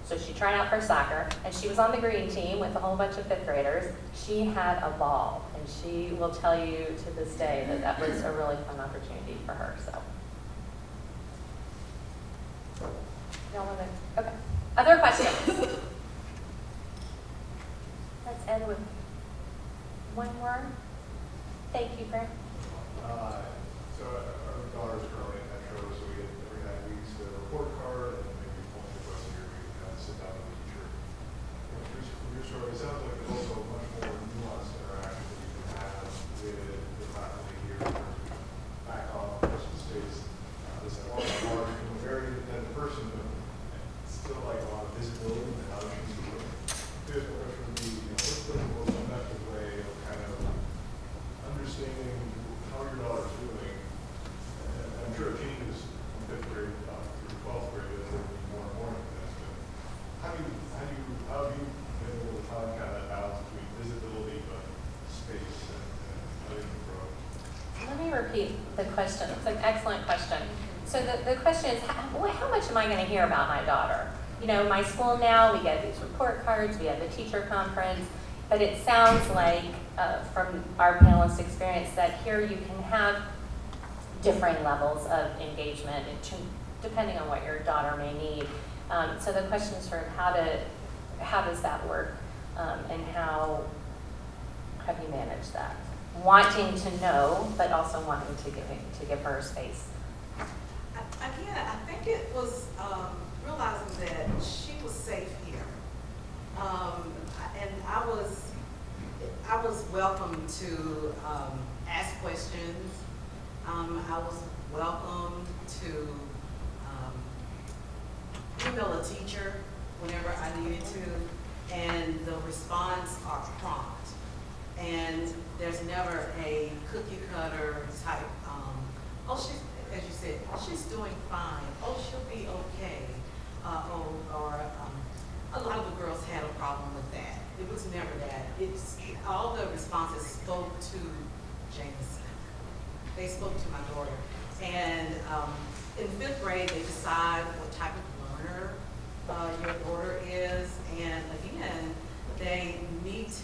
so she tried out for soccer, and she was on the green team with a whole bunch of 5th graders. She had a ball, and she will tell you to this day that was a really fun opportunity for her. So, y'all want to? Okay. Other questions? Let's end with one more. Thank you, Grant. So our daughter's currently at Metro, so we get every 9 weeks a report card, and then maybe once or twice a year we kind of sit down with the teacher. From your story, it sounds like there's also much more nuanced interaction that you can have with the faculty here in terms of back on personal space. This is all about a very independent person, but still like a lot of visibility and how she's doing. Here's the question would be, what's the most effective way of kind of understanding how your daughter's doing? And I'm sure it changes from 5th grade through 12th grade as there will be more and more of this, but how have you been able to find kind of that balance between visibility but space and letting them grow? Let me repeat the question. It's an excellent question. So the question is, how much am I going to hear about my daughter? You know, my school now, we get these report cards, we have the teacher conference, but it sounds like from our panelist experience that here you can have different levels of engagement depending on what your daughter may need. So the question is sort of how does that work, and how have you managed that? Wanting to know, but also wanting to give her space. Again, I think it was realizing that she was safe here, and I was welcome to ask questions. I was welcome to email a teacher whenever I needed to, and the response are prompt. And there's never a cookie cutter type, oh, she's, as you said, she's doing fine, oh, she'll be okay. A lot of the girls had a problem with that. It was never that. All the responses spoke to Jameson. They spoke to my daughter. And in 5th grade, they decide what type of learner your daughter is. And again, they meet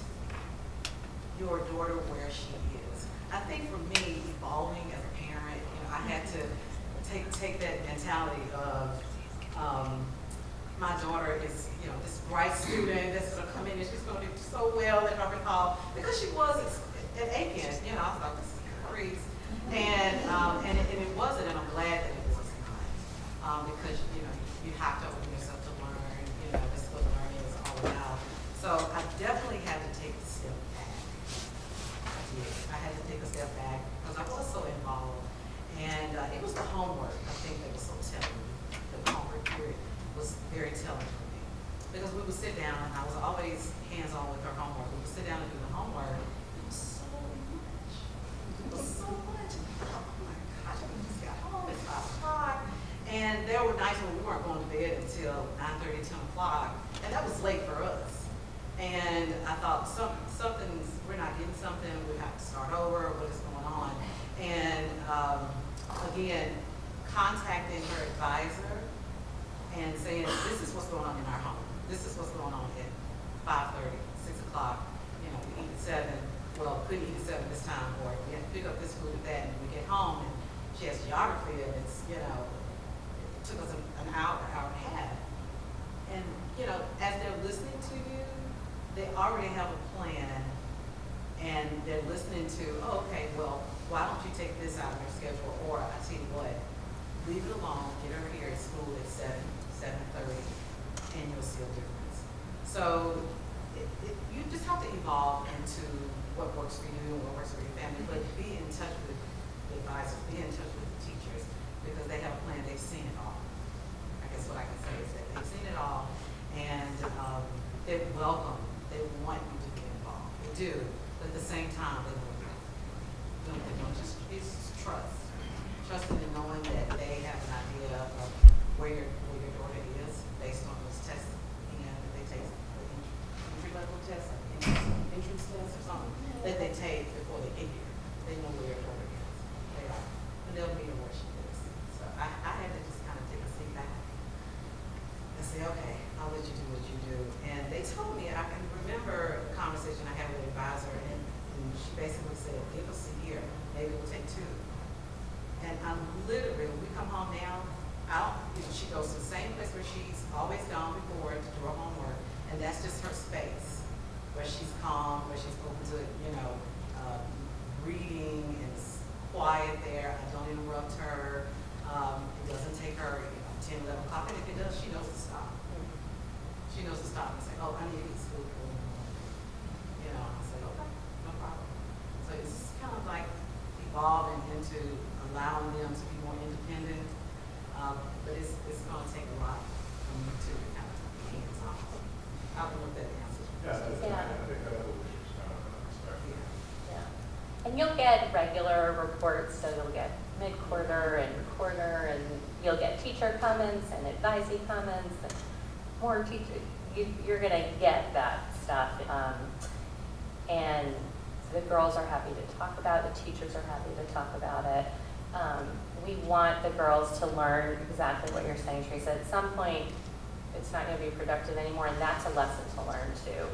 your daughter where she is. I think for me, evolving as a parent, I had to take that mentality of my daughter is, this bright student that's going to come in and she's going to do so well at Harvard Hall, because she was at Aiken. I was like, this is crazy. And it wasn't, and I'm glad that it was not, because you have to open yourself to learn. That's what learning is all about. So I definitely had to take a step back. I did. I had to take a step back because I was so involved. And it was the homework, I think, that was so telling. The homework period was very telling for me. Because we would sit down, and I was always hands-on with her homework. We would sit down and do the homework. It was so much. It was so much. Oh my gosh, we just got home, it's 5 o'clock. And there were nights when we weren't going to bed until 9:30, 10 o'clock. And that was late for us. And I thought, we're not getting something, we have to start over, what is going on? And again, contacting her advisor and saying, this is what's going on in our home. This is what's going on at 5:30, 6 o'clock. We eat at 7. Well, couldn't eat at 7 this time, or we have to pick up this food at that, and we get home, and she has geography, and it's, it took us an hour and a half. And, as they're listening to you, they already have a plan, and they're listening to, oh, okay, well, why don't you take this out of your schedule? Or I tell you what, leave it alone, get her here at school at 7:30, and you'll see a difference. So you just have to evolve into what works for you and what works for your family, but be in touch with the advisors, be in touch with the teachers, because they have a plan, they've seen it all. I guess what I can say is that they've seen it all, and they welcome, they want you to be involved. They do, but at the same time, they want you. It's trust. Trusting and knowing that they have an idea of where your daughter is based on those tests. If they take the entry-level test, entrance test or something that they take before they get here. They know where your daughter is. They are. And they'll meet her where she is. So I had to just kind of take a step back and say, okay, I'll let you do what you do. And they told me, I can remember a conversation I had with an advisor, and she basically said, give us a year, maybe we'll take 2. And I'm literally, when we come home now, she goes to the same place where she's always gone before to do her homework, and that's just her space, where she's calm, where she's open to, reading, and it's quiet there. I don't interrupt her. It doesn't take her 10, 11 o'clock, and if it does, she knows to stop. She knows to stop and say, oh, I need to get to school. I say, okay, no problem. So it's kind of like evolving into allowing them to be more independent, but it's going to take a lot from you to kind of be hands-on. I don't know if that answers. Yeah, I think Yeah. that's what we should expect. Yeah. And you'll get regular reports, so you'll get mid-quarter and quarter, and you'll get teacher comments and advisee comments, and more teacher. You're going to get that stuff. And the girls are happy to talk about it, the teachers are happy to talk about it. We want the girls to learn exactly what you're saying, Teresa. At some point, it's not going to be productive anymore, and that's a lesson to learn too.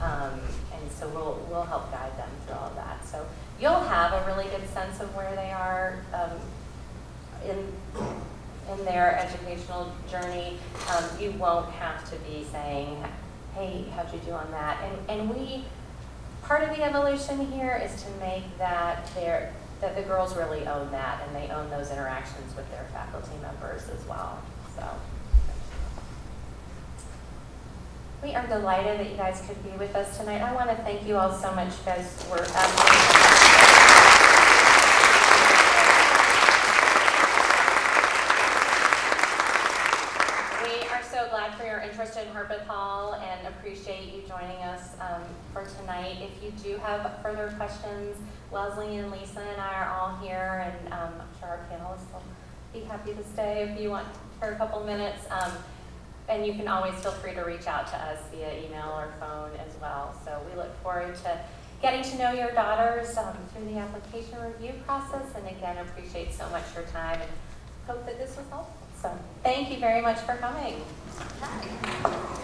And so we'll help guide them through all of that. So you'll have a really good sense of where they are in their educational journey. You won't have to be saying, hey, how'd you do on that? And part of the evolution here is to make that the girls really own that, and they own those interactions with their faculty members as well. So we are delighted that you guys could be with us tonight. I want to thank you all so much. You guys were absolutely so glad for your interest in Harpeth Hall, and again, appreciate you joining us for tonight. If you do have further questions, Leslie and Lisa and I are all here, and I'm sure our panelists will be happy to stay if you want for a couple minutes. And you can always feel free to reach out to us via email or phone as well. So we look forward to getting to know your daughters through the application review process. And again, appreciate so much your time and hope that this was helpful. So thank you very much for coming. Hi.